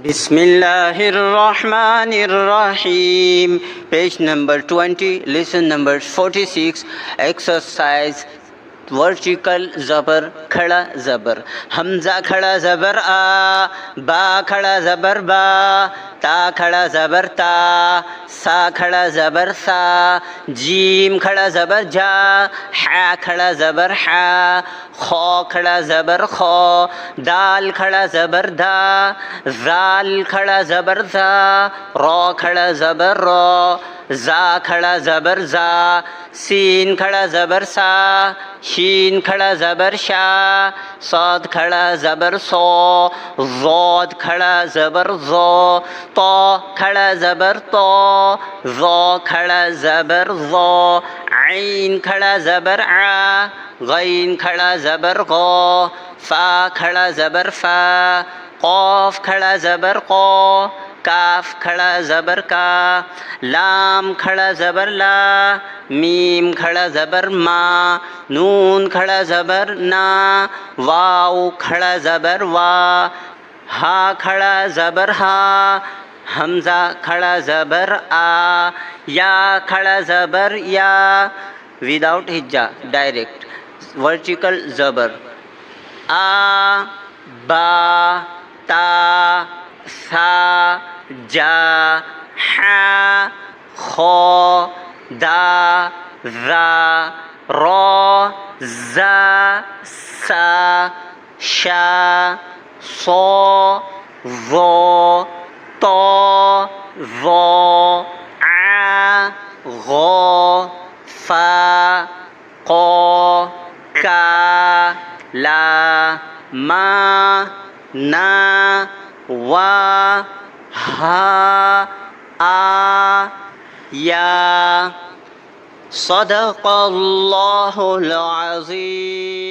Bismillahirrahmanirrahim. Page number 20, lesson number 46, exercise vertical zabar, khada zabar. Hamza khada zabar a, ba khada zabar ba, ta khada zabar ta, sa khada zabar sa, jim khada zabar ja, ha khada zabar ha, kho khada zabar kho, dal khada zabar da, zal khada zabar za, ra khada zabar ra, za khada zabar za, sin khada zabar sa, शीन खड़ा ज़बर शा, साद खड़ा ज़बर सो, ज़ाद खड़ा ज़बर ज़ो, तो खड़ा ज़बर तो, ज़ो खड़ा ज़बर ज़ो, आइन खड़ा ज़बर आ, गैन खड़ा ज़बर गो, फ़ा खड़ा ज़बर फ़ा, क़ाफ़ खड़ा ज़बर क़ो, काफ खड़ा ज़बर का, लाम खड़ा ज़बर ला, मीम खड़ा ज़बर मा, नून खड़ा ज़बर ना, वाव खड़ा ज़बर वा, हा खड़ा ज़बर हा, हमज़ा खड़ा ज़बर आ, या खड़ा ज़बर या, विदाउट हिज्जा डायरेक्ट वर्टिकल ज़बर, आ बा ता सा जा हा खो दा ज़ा रो ज़ा सा शा सो ज़ो तो ज़ो आ गो फ़ा को का ला मा ना वा हा आ या सदक़ल्लाहुल अज़ीम।